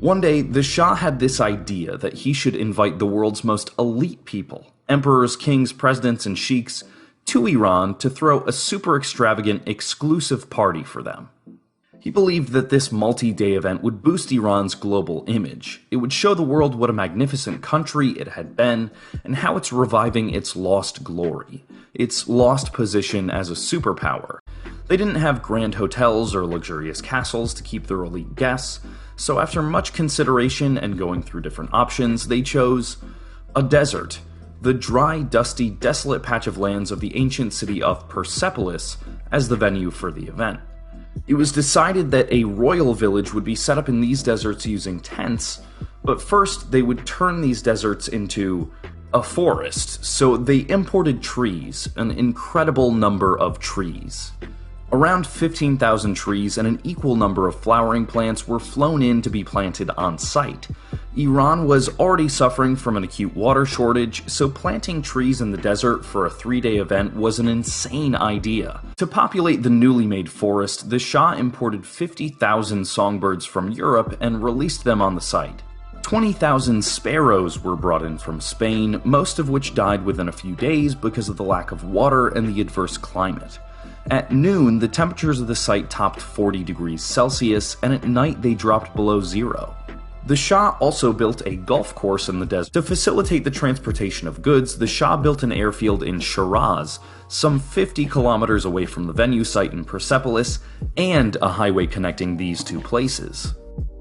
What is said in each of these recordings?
One day, the Shah had this idea that he should invite the world's most elite people, emperors, kings, presidents, and sheiks, to Iran to throw a super extravagant, exclusive party for them. He believed that this multi-day event would boost Iran's global image. It would show the world what a magnificent country it had been, and how it's reviving its lost glory, its lost position as a superpower. They didn't have grand hotels or luxurious castles to keep their elite guests, so after much consideration and going through different options, they chose a desert, the dry, dusty, desolate patch of lands of the ancient city of Persepolis, as the venue for the event. It was decided that a royal village would be set up in these deserts using tents, but first they would turn these deserts into a forest, so they imported trees, an incredible number of trees. Around 15,000 trees and an equal number of flowering plants were flown in to be planted on site. Iran was already suffering from an acute water shortage, so planting trees in the desert for a 3-day event was an insane idea. To populate the newly made forest, the Shah imported 50,000 songbirds from Europe and released them on the site. 20,000 sparrows were brought in from Spain, most of which died within a few days because of the lack of water and the adverse climate. At noon, the temperatures of the site topped 40 degrees Celsius, and at night they dropped below zero. The Shah also built a golf course in the desert. To facilitate the transportation of goods, the Shah built an airfield in Shiraz, some 50 kilometers away from the venue site in Persepolis, and a highway connecting these two places.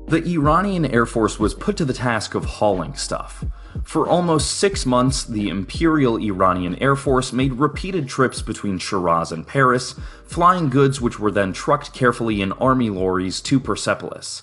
The Iranian Air Force was put to the task of hauling stuff. For almost 6 months, the Imperial Iranian Air Force made repeated trips between Shiraz and Paris, flying goods which were then trucked carefully in army lorries to Persepolis.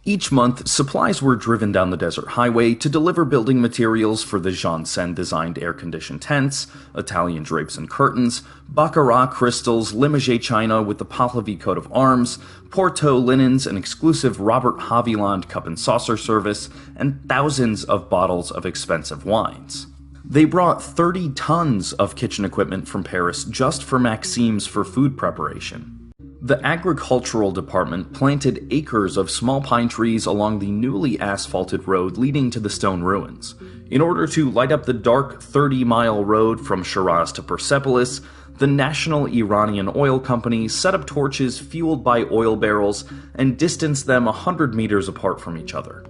Each month, supplies were driven down the desert highway to deliver building materials for the Janssen-designed air-conditioned tents, Italian drapes and curtains, Baccarat crystals, Limoges china with the Pahlavi coat of arms, Porto linens, an exclusive Robert Haviland cup and saucer service, and thousands of bottles of expensive wines. They brought 30 tons of kitchen equipment from Paris just for Maxim's for food preparation. The agricultural department planted acres of small pine trees along the newly asphalted road leading to the stone ruins. In order to light up the dark 30-mile road from Shiraz to Persepolis, the National Iranian Oil Company set up torches fueled by oil barrels and distanced them 100 meters apart from each other.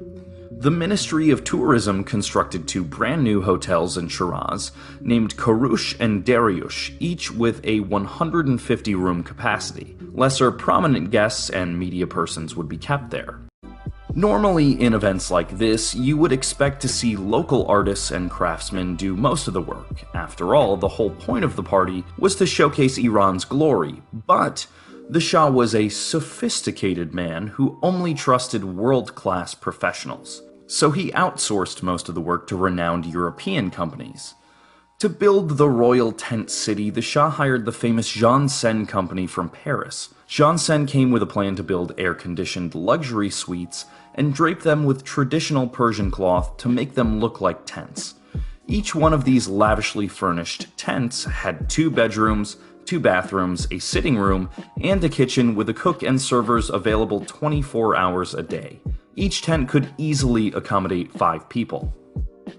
The Ministry of Tourism constructed 2 brand new hotels in Shiraz, named Karush and Dariush, each with a 150-room capacity. Lesser prominent guests and media persons would be kept there. Normally, in events like this, you would expect to see local artists and craftsmen do most of the work. After all, the whole point of the party was to showcase Iran's glory, but the Shah was a sophisticated man who only trusted world-class professionals. So he outsourced most of the work to renowned European companies. To build the royal tent city, the Shah hired the famous Janssen company from Paris. Janssen came with a plan to build air-conditioned luxury suites and drape them with traditional Persian cloth to make them look like tents. Each one of these lavishly furnished tents had 2 bedrooms, 2 bathrooms, a sitting room, and a kitchen with a cook and servers available 24 hours a day. Each tent could easily accommodate 5 people.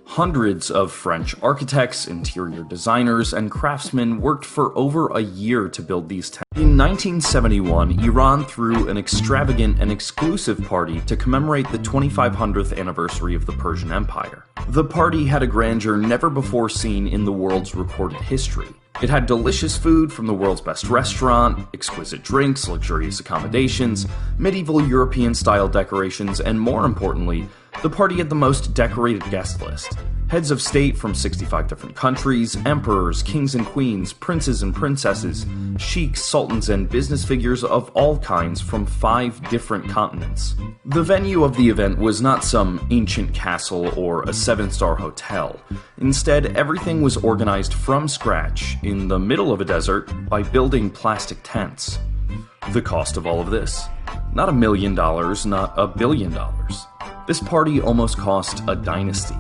Hundreds of French architects, interior designers, and craftsmen worked for over a year to build these tents. In 1971, Iran threw an extravagant and exclusive party to commemorate the 2500th anniversary of the Persian Empire. The party had a grandeur never before seen in the world's recorded history. It had delicious food from the world's best restaurant, exquisite drinks, luxurious accommodations, medieval European-style decorations, and more importantly, the party had the most decorated guest list. Heads of state from 65 different countries, emperors, kings and queens, princes and princesses, sheiks, sultans, and business figures of all kinds from 5 different continents. The venue of the event was not some ancient castle or a 7-star hotel. Instead, everything was organized from scratch, in the middle of a desert, by building plastic tents. The cost of all of this? Not $1 million, not $1 billion. This party almost cost a dynasty.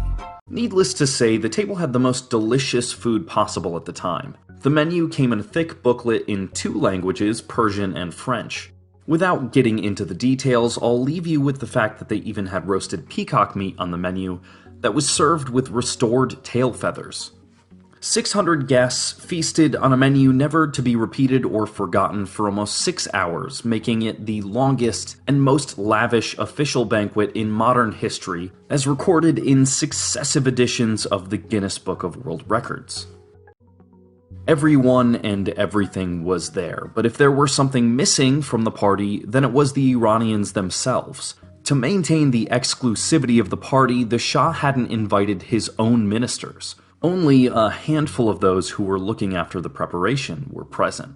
Needless to say, the table had the most delicious food possible at the time. The menu came in a thick booklet in 2 languages, Persian and French. Without getting into the details, I'll leave you with the fact that they even had roasted peacock meat on the menu that was served with restored tail feathers. 600 guests feasted on a menu never to be repeated or forgotten for almost 6 hours, making it the longest and most lavish official banquet in modern history, as recorded in successive editions of the Guinness Book of World Records. Everyone and everything was there, but if there were something missing from the party, then it was the Iranians themselves. To maintain the exclusivity of the party, the Shah hadn't invited his own ministers. Only a handful of those who were looking after the preparation were present.